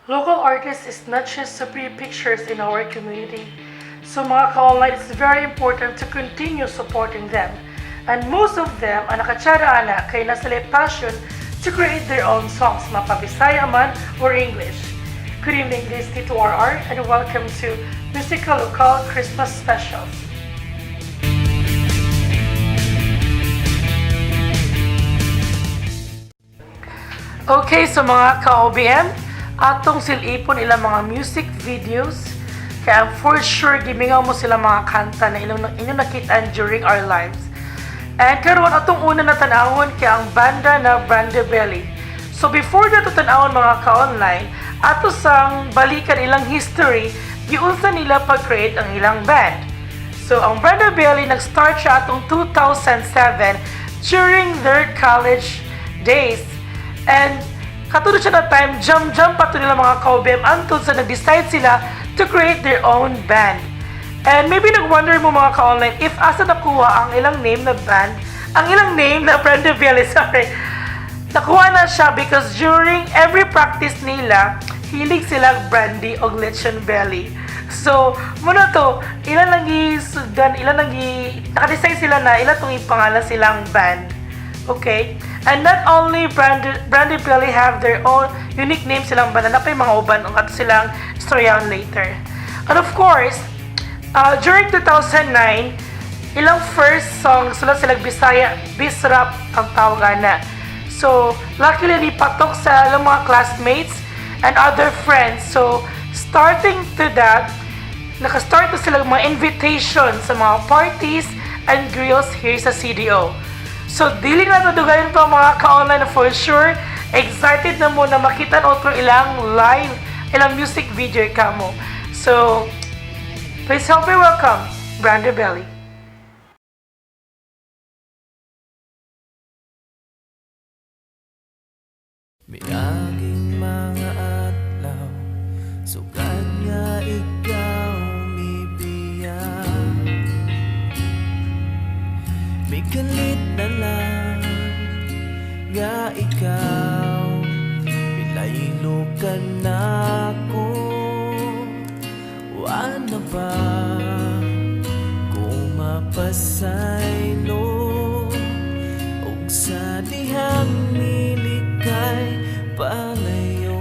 Local artists is not just to pretty pictures in our community. So mga ka-online, it's very important to continue supporting them. And most of them, ang nakatsara na, kay nasa passion to create their own songs, mapabisaya man or English. Good evening, this is Tito RR, and welcome to Musika Lokal Christmas Specials. Okay, so mga ka-OBM, atong silipon ilang mga music videos. Kaya for sure, gimingaw mo sila mga kanta na inyong nakitaan during our lives. And karon atong una na tanawon kaya ang banda na Banda Belly. So before nato tanawon mga ka-online, ato sang balikan ilang history, giunsa nila pag-create ang ilang band. So ang Banda Belly nag-start siya atong 2007 during their college days. And katulad siya na time, jam pa to nila mga ka-OBM until sa nag-decide sila to create their own band. And maybe nag-wonder mo mga ka-online if asa nakuha ang ilang name na band, ang ilang name na Banda Belly, sorry. Nakuha na siya because during every practice nila, hilig sila brandy o lechon belly. So, muna to, ilan naka-decide sila na ilan itong ipangalan silang band. Okay? And not only Banda Belly have their own unique name silang banda, na pa yung mga uban ang ato silang storyahan later. And of course, during 2009, ilang first song sila Bisaya, Bisrap ang tawag na. So, luckily nipatok sa ilang mga classmates and other friends. So, starting to that, nakastart na sila mga invitation sa mga parties and grills here sa CDO. So, dili na nadugayin pa mga ka-online na for sure. Excited na mo na makita otro ilang live, ilang music video ka mo. So, please help me welcome Banda Belly. Miaging mga adlaw, sugad nga ikaw mibiyak. May kalit na lang nga ikaw, pilaylo ka na ko. Wala ba kung mapasaylo o sa dihang nilikay palayo.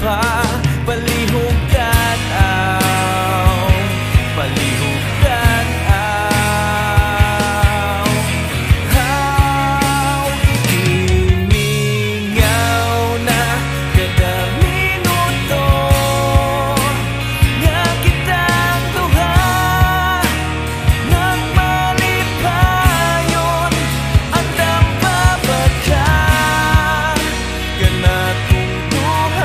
Pa palihog tanaw, palihog tanaw. How imingaw na kada minuto nga kitang duha, nagmalipayon ang tambabag ka kanatong duha.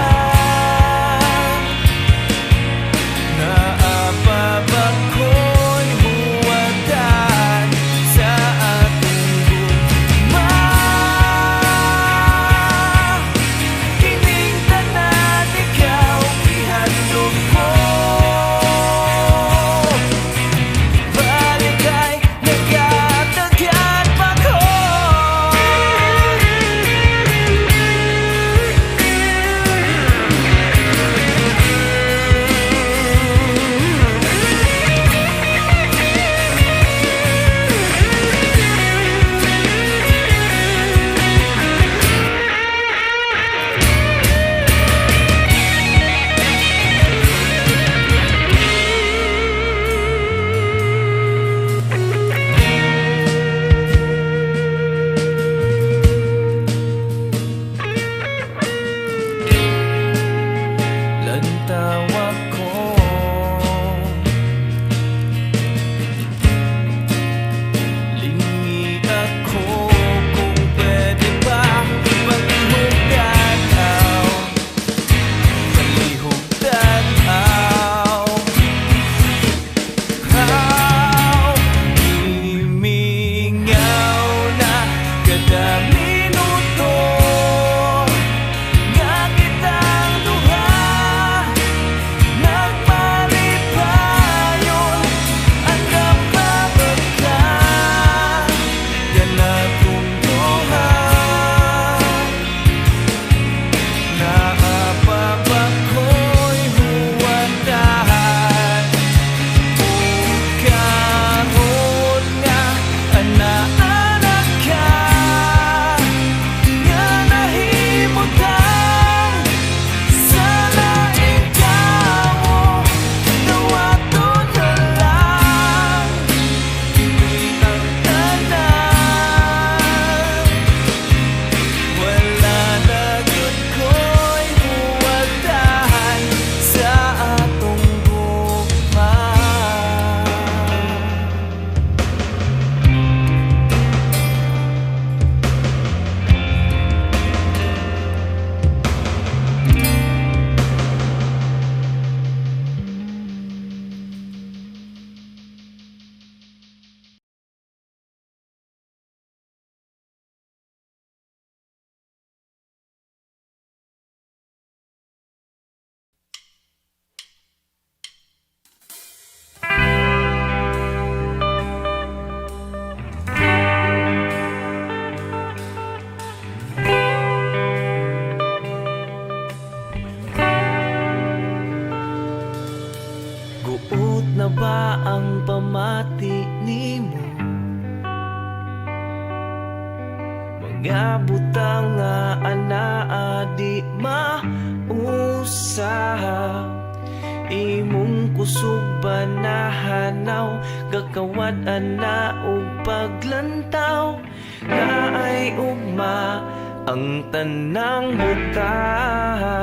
kusog ba nahanaw, gakawad ana og paglantaw, naay ugma ang tanang butang,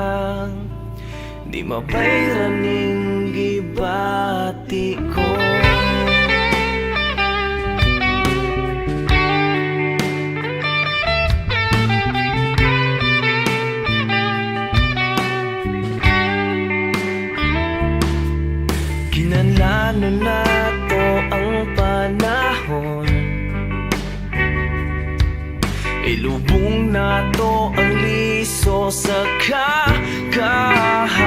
di mabayran ning gibati ko. Kinalano na to ang panahon, ilubong na to ang liso sa kahapon.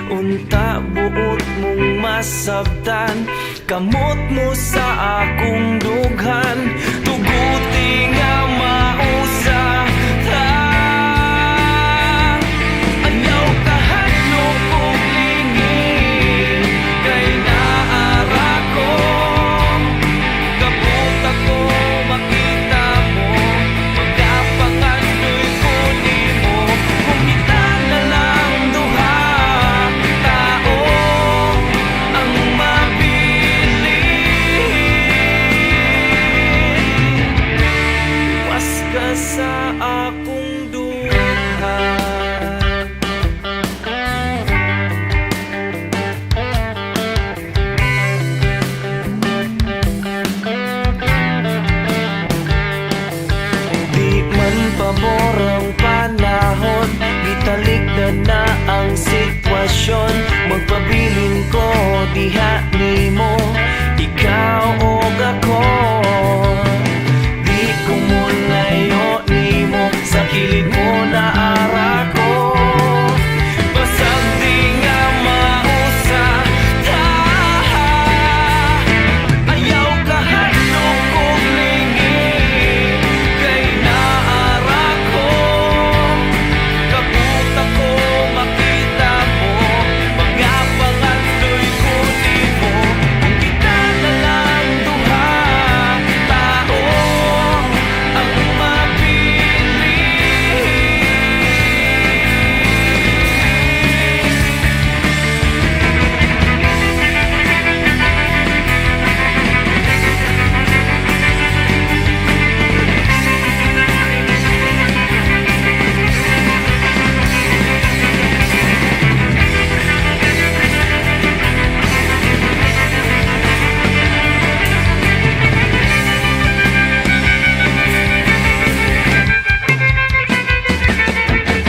Unta buot mong masabtan, kamot mo sa akong dughan, tuguti nga mausa ta. Ayaw kahadlok og lingin, kay naara ko, kapot ako makita mo, magapangandoy ko nimo. Kung kita na lang duha tao ang mabilin, was ka sa akong duha. Di man pabor ang panahon, gitalikdan na ang sitwasyon. Magpabilin ko diha nimo, ikaw o ako. Di ko mo layo nimo, sa kilid mo na ara ko. Basag di nga mausa ta. Ayaw kahadlok og lingin, kay naara ko, kaput ako makita mo, magapangandoy ko nimo. Kung kita na lang duha tao ang mabilin.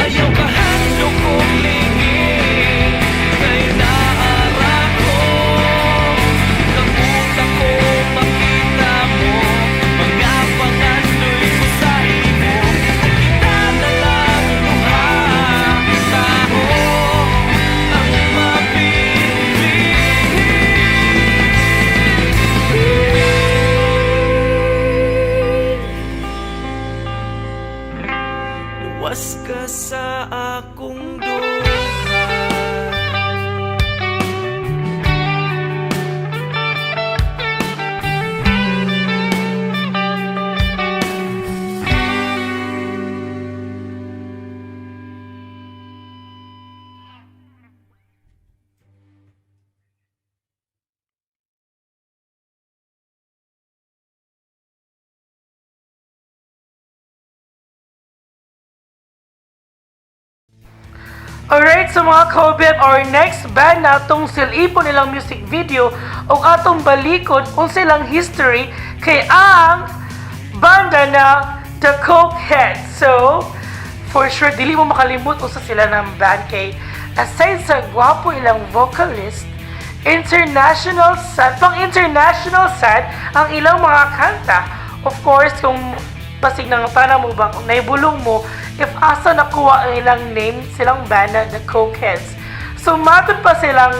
Ayaw kahadlok og lingin, kay naara ko, kaput ako makita mo, magapangandoy ko sa imo. Kung kita na lang duha tao ang mabilin, luwas ka sa akong duha. Alright, so mga kaobeb, our next band natong silipon nilang music video o atong balikod kung silang history kay ang banda na The Cokeheads. So, for sure, dili mo makalimut usa sila ng band kay aside sa gwapo ilang vocalist, international sad ang ilang mga kanta. Of course, kung basig nang tanang mo ba, kung naibulong mo, if asa nakuha ang ilang name, silang band na The Cokeheads. So, matod pa silang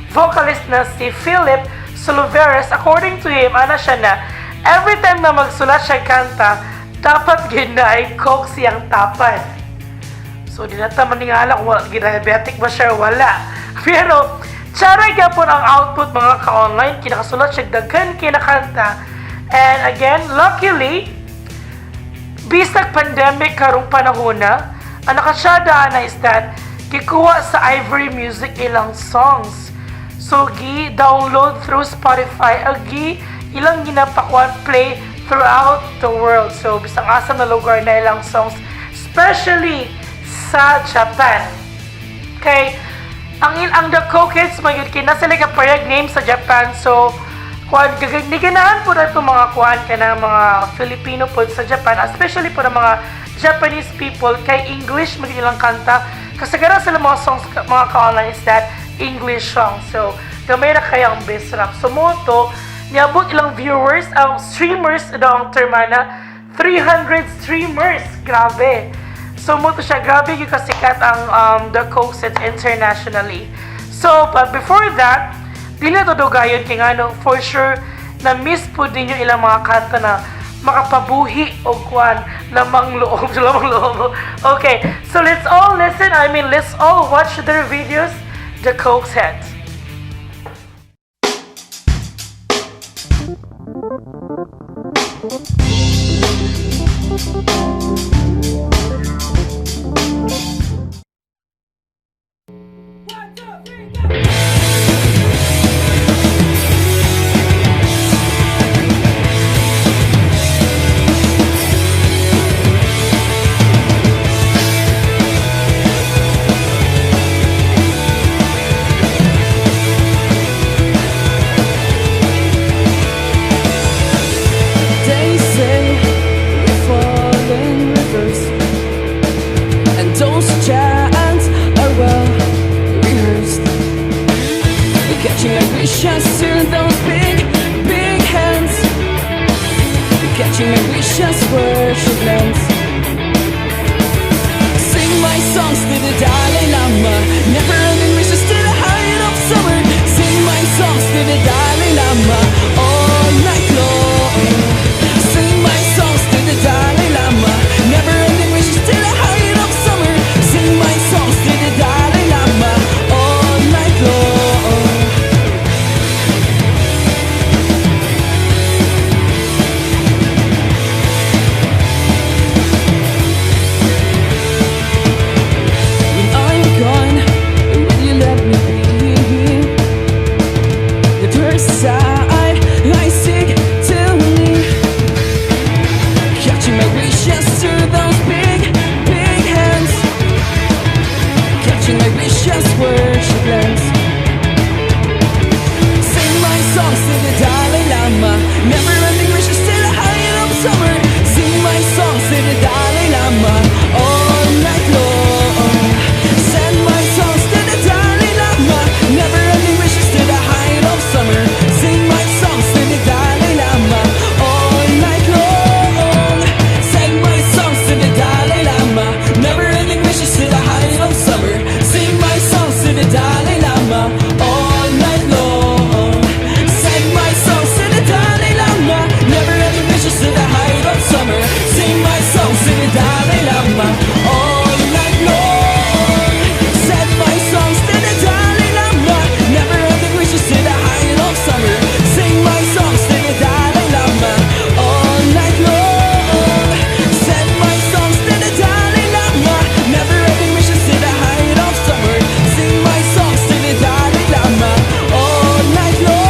vocalist na si Philip Soloveres. According to him, ana siya na, every time na magsulat siya kanta, dapat ginaay coke siyang tapan. So, di na taman ningala kung diabetic ba siya o wala. Pero, tsara gyapon ang output mga ka-online, kinakasulat siya daghan kinakanta. And again, luckily, bisag pandemic karong panahon na, ang nakasyadaan na is that gikuha sa Ivory Music ilang songs. So gi-download through Spotify agi ilang ginapakuan play throughout the world. So bisang asa na lugar na ilang songs, especially sa Japan. Okay, ang The Cool Kids magyud kay nasa like parang name sa Japan. So kuan gaganahan po na itong mga kuan kana mga Filipino po sa Japan, especially po ng mga Japanese people kay English magyud ilang kanta. Kasagaran sila mga songs mga ka-online is that English song. So gamay ra kay ang best rap. So mo to niabot ilang viewers, ang streamers daw ang termana 300 streamers. Grabe. So mo to siya grabe yung kasikat ang The Cool Kids internationally. So but before that, dili to dogayon kay ngano for sure na miss po din yung ilang mga kanta na makapabuhi og kwan lamang loob. Okay, so let's all listen. Let's all watch their videos. The Cool Kids. They say we fall in reverse, and those chants are well rehearsed. We're catching my wishes to those big, big hands. We're catching my wishes worship lands. Sing my songs to the Dalai Lama, never-ending wishes to the height of summer. Sing my songs to the Dalai Lama all night long. Sing my songs to the Dalai Lama, never-ending wishes to the height of summer. Sing my songs to the Dalai Lama all night long. When I'm gone, will you let me be? The first side I seek to leave, catching my wishes to those big, big hands. Catching my wishes worship lands. Sing my songs to the Dalai Lama, never-ending wishes to the height of summer. Sing my songs to the Dalai Lama all night long. Send my songs to the Dalai Lama, never-ending wishes to the height of summer. Sing my songs to the Dalai Lama all night long. Send my songs to the Dalai Lama, never-ending wishes to the height of summer. Sing my songs to the Dalai Lama all night long. Send my songs to the Dalai Lama, never-ending wishes to the height of summer. Sing my songs to the Dalai Lama all night long. Send my songs to the Dalai Lama, never-ending wishes to the height of summer. Sing my songs to the Dalai Lama all night long. Send my songs to the Dalai Lama, never-ending wishes to the height of summer. Sing my songs to the Dalai Lama all night long.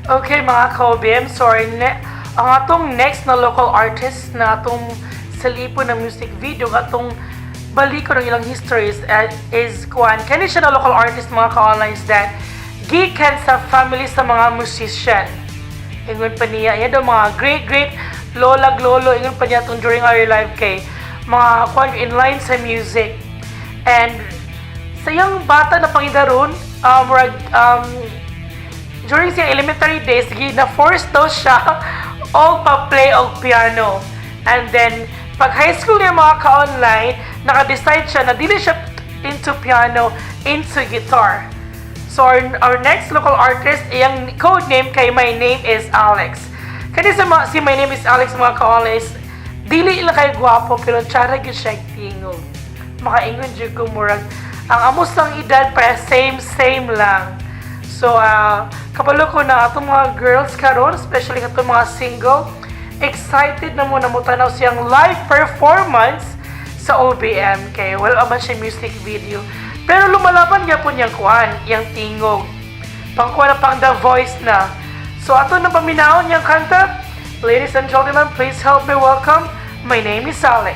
Okay mga ka-OBM, sorry. Ang atong next na local artist na atong salipo na music video, atong baliko ng ilang histories is kuan. Kani siya na local artist mga ka-online that gikan sa family sa mga musician. Ingon pa niya, yan daw mga great lola lolo, ingon pa niya itong during our live kay mga kuan in line sa music. And sa iyang bata na pangidaron, during siyang elementary days, na-force daw siya o pa-play og piano. And then, pag high school niya mga ka-online, naka-decide siya na dili siya into piano, into guitar. So our next local artist, iyang code name kay My Name is Alex. Kaya si My Name is Alex mga ka-always, dili ila kay gwapo pero tsara gyud siya tingog. Makaingon jud ko murag ang amos lang edad pa same lang. So kabalo ko na atong mga girls karon, especially katong mga single, excited na mo tanaw siyang live performance sa OBM kay wala man siya music video. Pero lumalaban niya po niyang kuan, yang tingog. Pangkuan na pang The Voice na. So ato na paminaon niyang kanta. Ladies and gentlemen, please help me welcome. My name is Alex.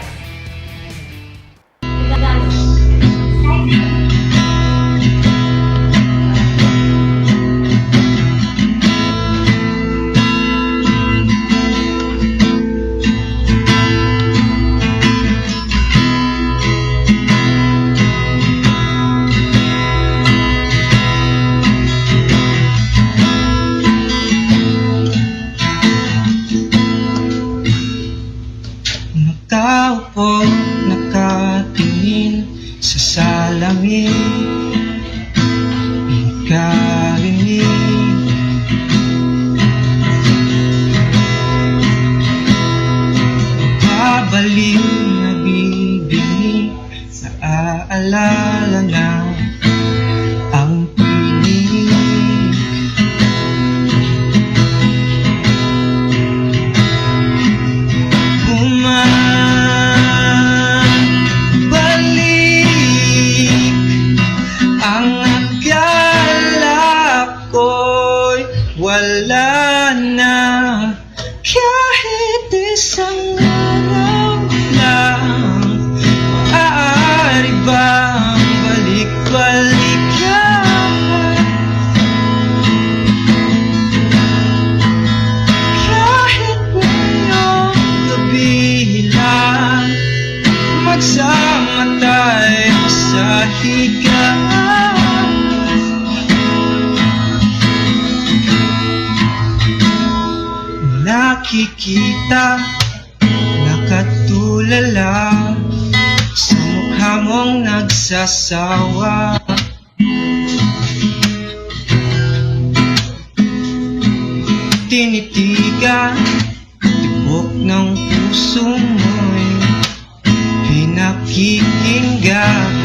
Nakaupo, nakatingin sa salamin, ikarinig babalik na bibig sa aalala na ang pinig. Wala na kahit isang araw lang. Maaari bang balik-balikan? Kahit ngayong gabi lang, magsama tayo sa higaan. Nakikita, nakatulala sa mukha mong nagsasawa. Tinitigan, tibok ng puso mo'y pinakikinggan.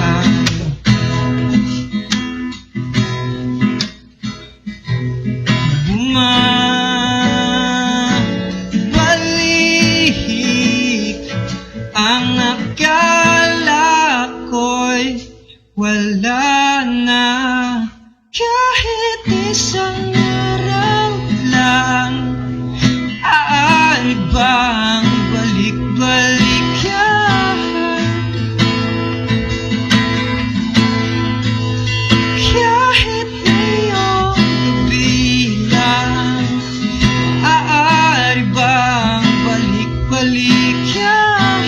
Ang akala ko'y wala na kahit isang araw lang. Aari bang balik-balikan? Kahit ngayong gabi lang, aari bang balik-balikan?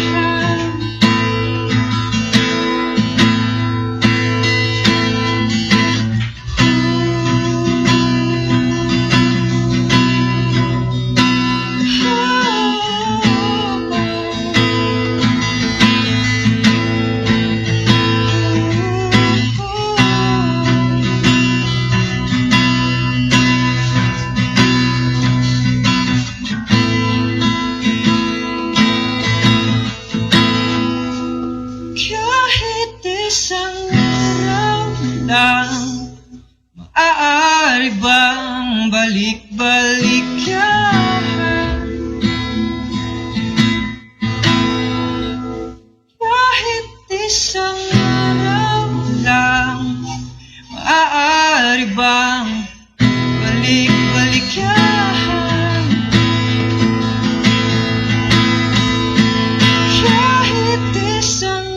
Kahit isang araw lang, maaari bang balik-balikan? Kahit isang araw lang, maaari bang balik-balikan? Kahit isang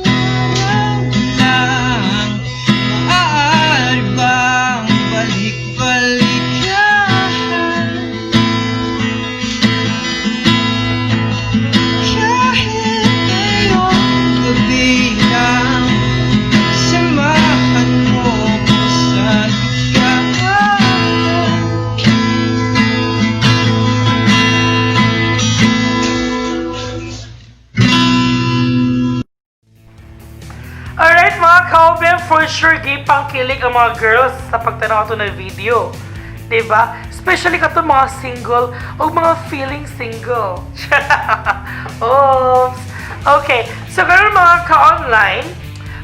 samahan mo ko sa higaan. sure gipang kilig ang mga girls sa pagtanaw ato na video. Diba? Especially kato mga single o mga feeling single. Oops! Okay, so karon mga ka-online,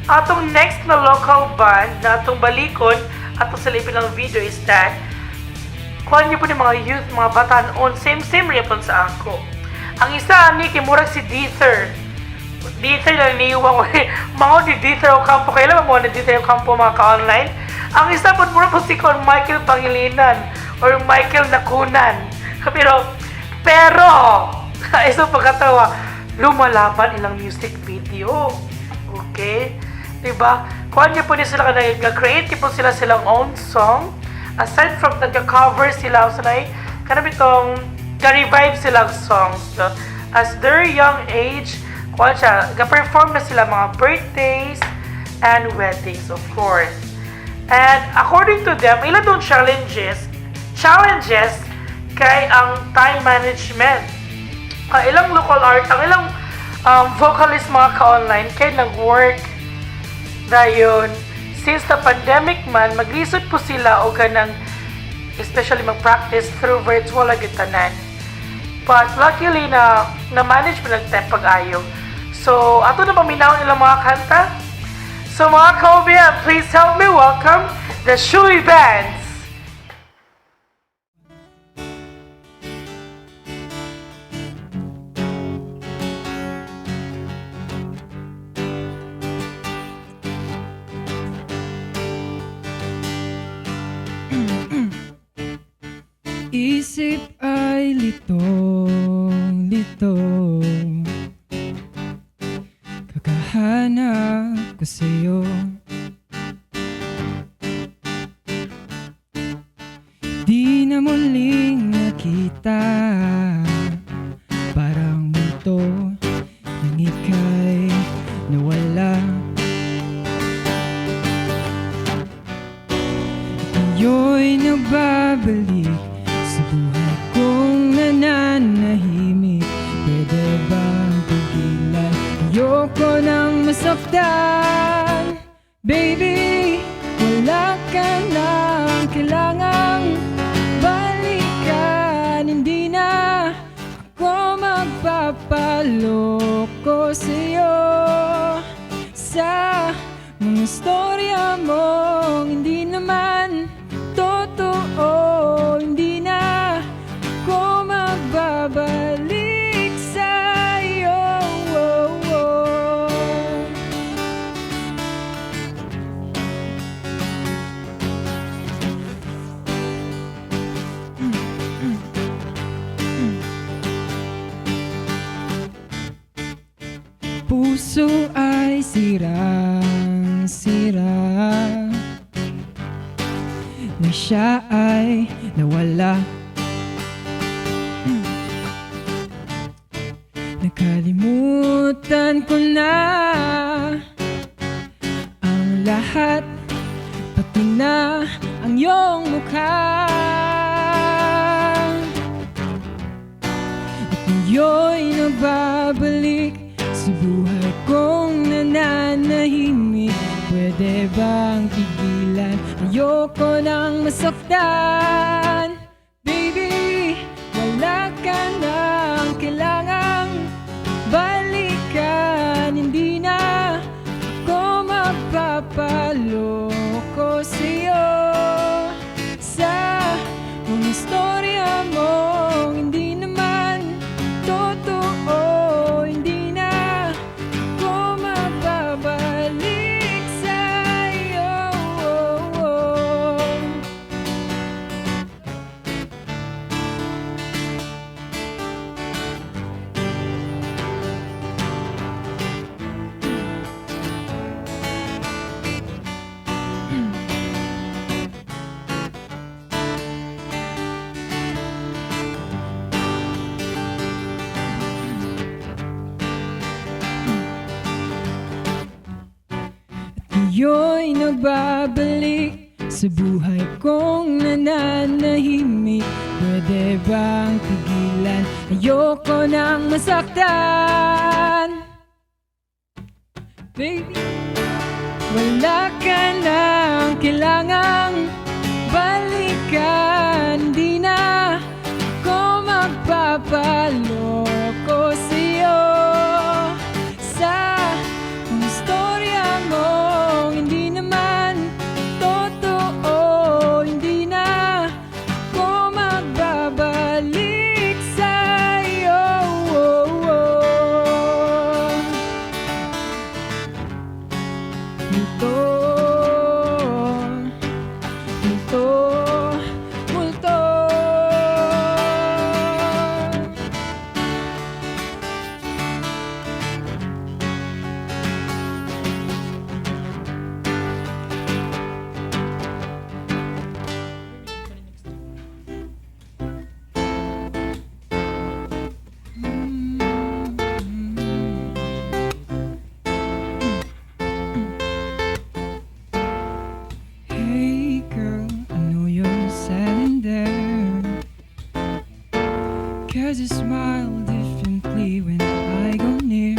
atong next na local band na atong balikon atong silipin ng video is that kuha niyo po ni mga youth, mga bata noon, same repon sa ako. Ang isa ni kimurag si Dither. Dither na niiwang mga ni Dither o kampo. Kailan mo ni Dither o kampo mga ka-online? Ang isa po mura po si Michael Pangilinan or Michael Nakunan. Pero, isa pagkatawa, lumalaban ilang music video. Okay? Diba? Kuha niyo po niya sila nag-create po sila silang own song. Aside from nag-cover sila, kanam itong ka-revive silang songs. So, as their young age, kuha siya, ga-perform na sila mga birthdays and weddings, of course. And according to them, ilan itong challenges kay ang time management. Ilang local art, ang ilang vocalist mga ka-online kay nag-work dayon. Since the pandemic man, maglisod po sila o ganang, especially mag-practice through virtual agad tanan. But luckily na-manage mo nag-time pag-ayo. So, ato na paminaw nilang mga kanta. So mga ka-OBM, please help me welcome the Shui Bands. Isip ay litong-lito, kakahanap ko sa'yo. Di na muling nakita, parang multo nang ika'y nawala. Ngayon nagbabalik sa buhay kong nananahimik. Pwede bang tigilan? Ayoko nang masaktan. Baby, wala ka nang kailangang balikan. Hindi na ako magpapaloko sa'yo. Sa mga storya mong hindi naman totoo, hindi na ako magbabalik sa'yo. Puso ay sirang-sira na siya ay nawala. Nakalimutan ko na ang lahat, pati na ang iyong mukha. At ngayon nagbabalik sa buhay kong nananahimik. Pwede bang tigilan? Ayoko nang masaktan. Baby, wala ka nang kailangang balikan. Hindi na ako magpapaloko sa'yo. Sa mga storya mong hindi naman totoo, hindi na ako magbabalik sa'yo. Ngayon nagbabalik sa buhay kong nananahimik. Pwede bang tigilan? Ayoko nang masaktan. Baby, Wala ka nang kailangang balikan. Di na ko magpapaloko sa'yo. Sa istorya mong hindi naman totoo, hindi na ko magbabalik sa'yo. Multo, multo, multo. Hey girl, I know you're sad in there, 'cause you smile differently when I go near.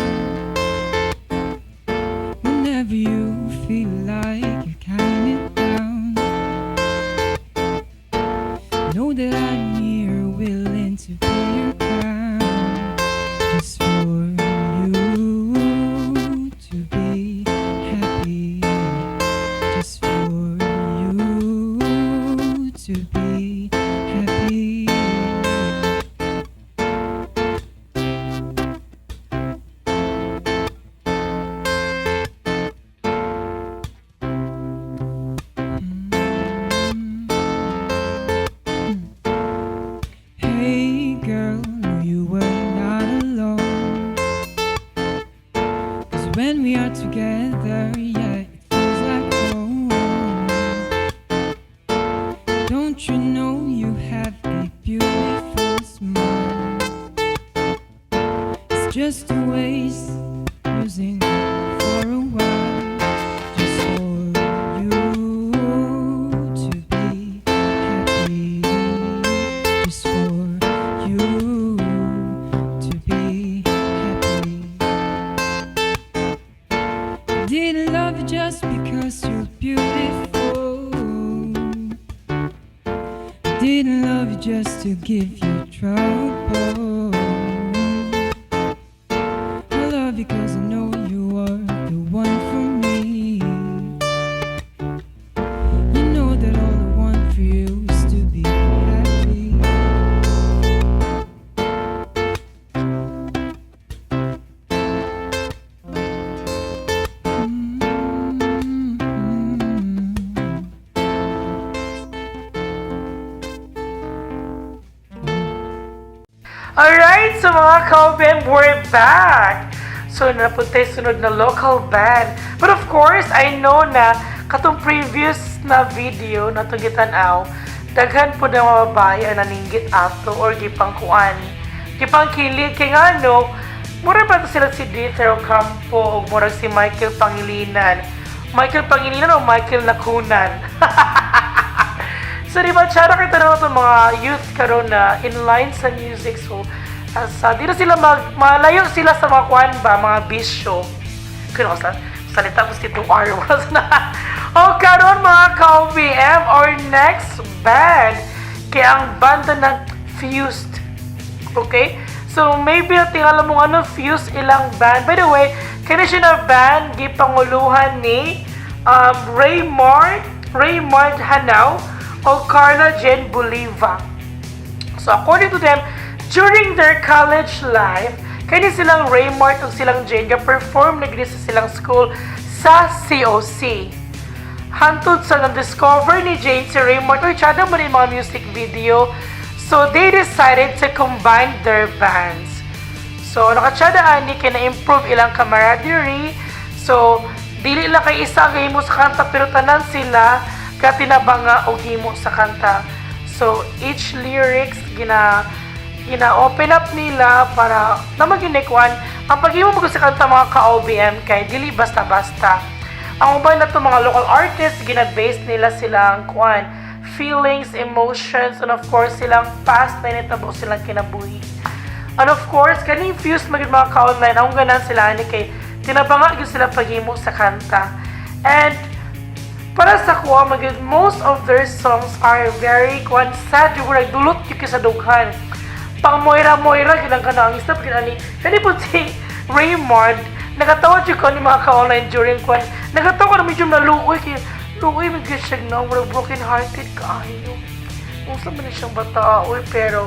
Whenever you feel like you're counting it down, know that I'm here willing to be your crown, just for you to be happy, just for you to be happy. Hey girl, no you were not alone, 'cause when we are together, yeah, it feels like home. Don't you know you have a beautiful smile? It's just a waste using it for a while, just for you to be happy, just for you to be happy. Didn't love you just because you're beautiful. Didn't love you just to give you trouble. I love you 'cause I know you are the one for me. You know that all I want for you is to be happy. Alright, so mga ka-OBM, we're back! So, napunta yung sunod na local band. But of course, I know na katong previous na video na itong gitanaw, daghan po na mga babae ang naninggit ato or gipangkuan. Gipangkilig kay nga no, mura ba ito sila si Dieter Ocampo o mura si Michael Pangilinan? Michael Pangilinan o Michael Nakunan? So, di ba, tsara kita na itong mga youth karon na inline sa music. So, di na sila malayo sila sa mga kuan ba, mga bisyo. Kaya ako salita ko si 2R. O, karon mga ka-OBM, our next band, kaya ang banda ng Fused. Okay? So, maybe tingala mo ano, Fused ilang band. By the way, kaya siya na band, gipanguluhan ni Raymond Hanaw, o Carla Jen Boliva. So according to them, during their college life, kani silang Raymond o silang Jen ga-perform na gini sa silang school sa COC. Hantod sa na-discover ni Jane si Raymond o tsada mo rin mga music video. So they decided to combine their bands. So nakatsada ani kay na-improve ilang camaraderie. So dili lang kay isa ang himo sa kanta pero tanan sila katinabanga o himo sa kanta. So each lyrics gina-open up nila para na maginikwan ang paghimo mo sa kanta mga ka-OBM kay dili basta-basta. Ang uban na to mga local artists gina-base nila silang feelings, emotions, and of course silang past na initabo silang kinabuhi. And of course kaning Fused maging mga ka-online ang ganan sila ni kay tinabanga gyud sila paghimo sa kanta. And para sa kuha, most of their songs are very sad, yung nagdulot yung sa dughan. Pang Moira-Moira, ginang kanang stop, ginani. Kani po si Raymond, nagatawa siya ko ni mga ka-online during kwan. Nagatawa ko na medyo naluoy, kaya luoy, may siya na, broken hearted kaayo. Usa man na siyang bata, pero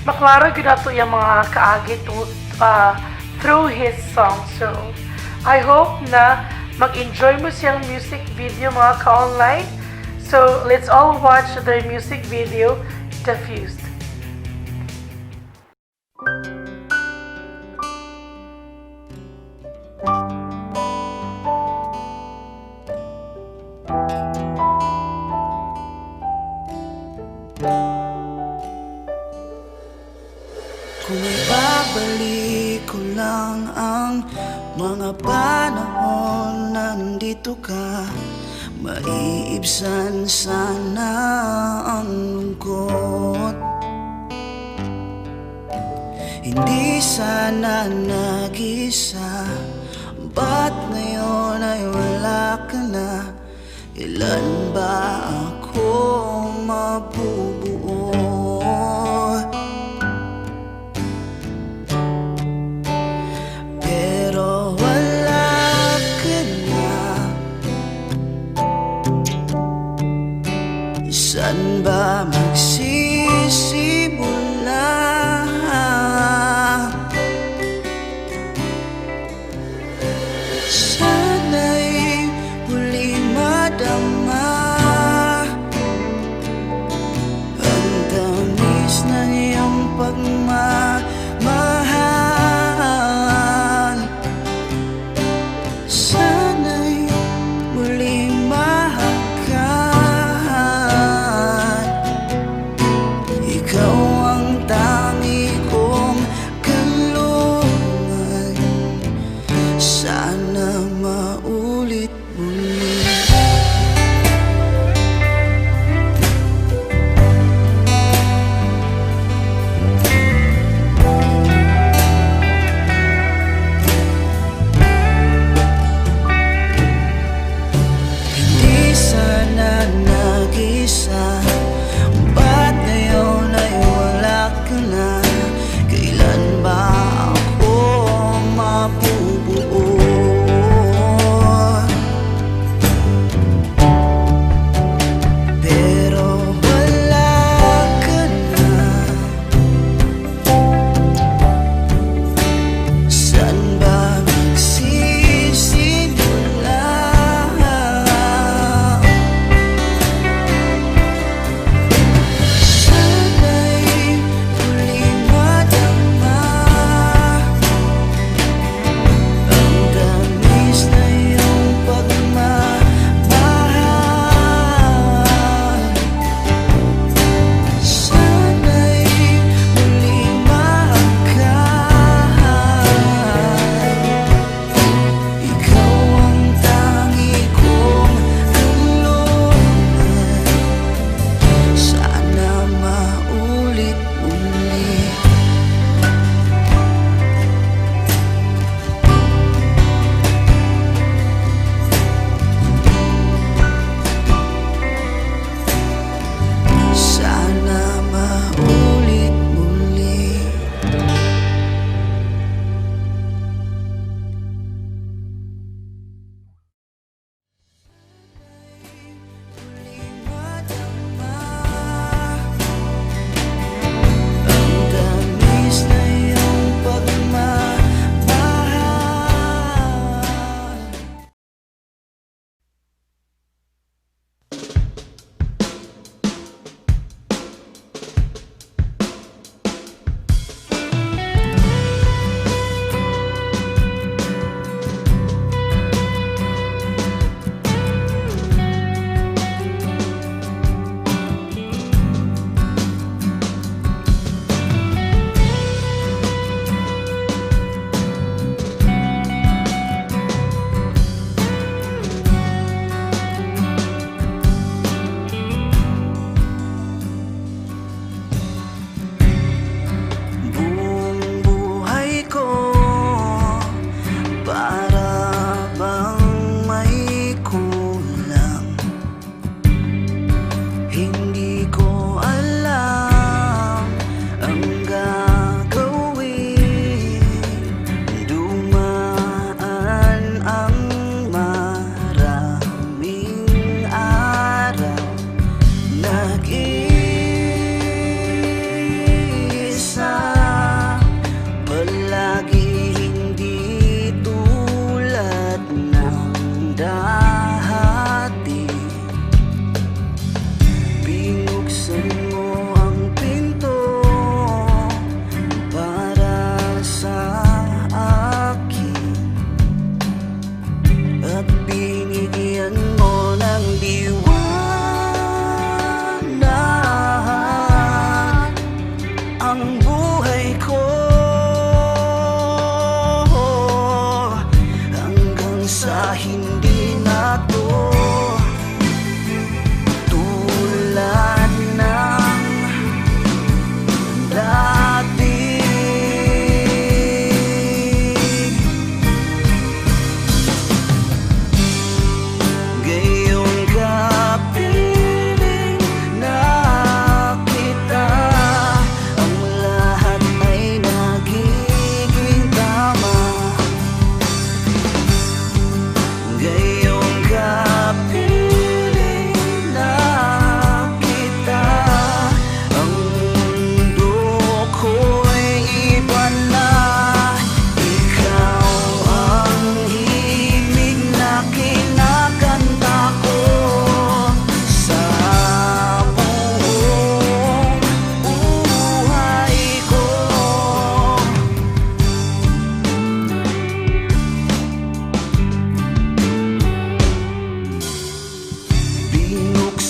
maklaro yun nato yung mga kaagit through his song. So, I hope na mag-enjoy mo siyang music video mga ka-online. So, let's all watch their music video, Diffused. Kung ibabalik ko lang ang mga panahon nandito ka, maiibsan sana ang lungkot. Hindi sana nag-isa, ba't ngayon ay wala ka na? Ilan ba ako mabubuo? Pero wala ka na. Saan ba magsisimula? Sana'y huli madama ang tamis ng iyong pagmamahal. Sana'y muling mahakat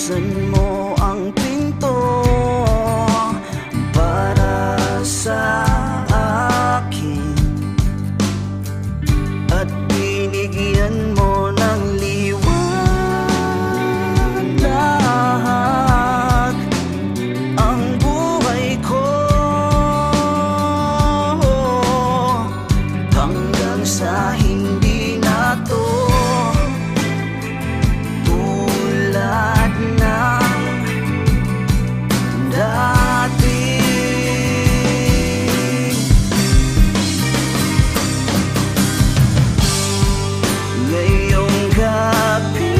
buksan mo ang pinto para sa akin at binigyan mo ng liwanag ang buhay ko hanggang sa hindi na to tulad ng dati. Ngayong gabi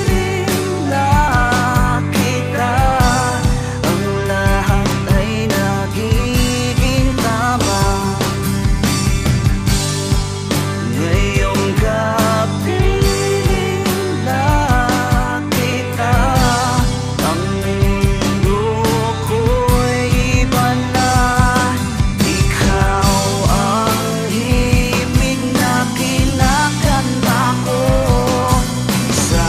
rin nakita ang lahat ay nagiging tama. Ngayong gabi rin nakita ang mundo ko'y iba na. Ikaw ang himig na kinakanta ko sa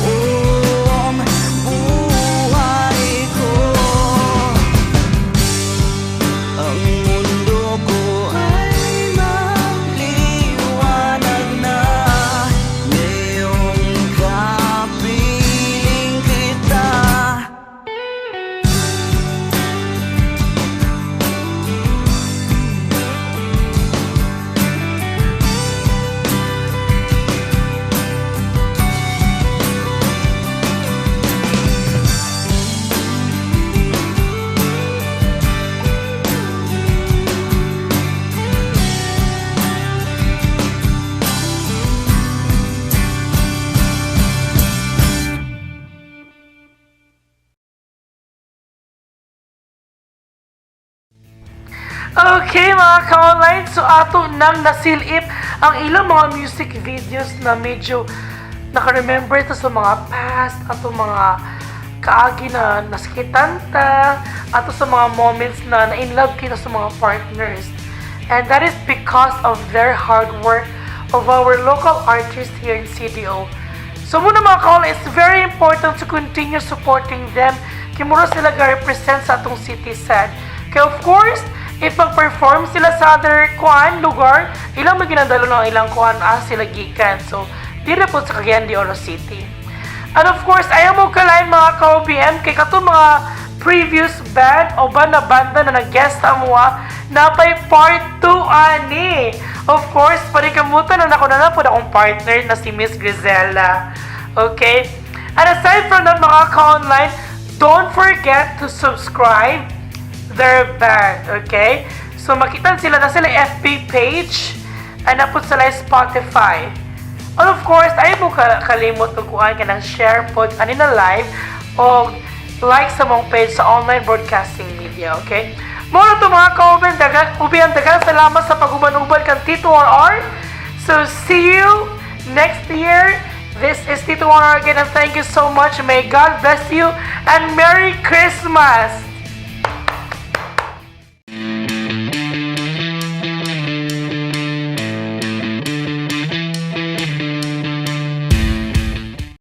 buong buhay ko. Ang mundo ko ay maliwanag na ngayong kapiling kita. Okay mga ka-online, so ato nang nasilip ang ilang mga music videos na medyo naka-remember ito sa mga past, ato mga kaagi na nasakitan ta, ato sa mga moments na na-in-love kita sa mga partners. And that is because of their hard work of our local artists here in CDO. So muna mga ka-online, it's very important to continue supporting them kaya muna sila ga-represent sa atong city sad. Kaya of course, ipag-perform sila sa other lugar, ilang maginadalo ng ilang sila gikan. So, dito po sa Cagayan de Oro City. And of course, ayaw mo kalain mga ka-OBM, kay kato mga previous band o banda na nag-guest sa mua, na pa'y part 2 ani. Of course, parikamutan na ako na po na akong partner na si Miss Grisela. Okay? And aside from that mga ka-online, don't forget to subscribe their band, okay? So makita sila na sila FB page and napot sila Spotify. And of course, ayaw mo kalimot kung kuhaan ka ng share po kanina live o like sa mong page sa online broadcasting media, okay? Muna ito mga ka-ubihan, dagang salamat sa pag-uban-uban kang Tito 1R. So see you next year. This is Tito 1R again and thank you so much. May God bless you and Merry Christmas!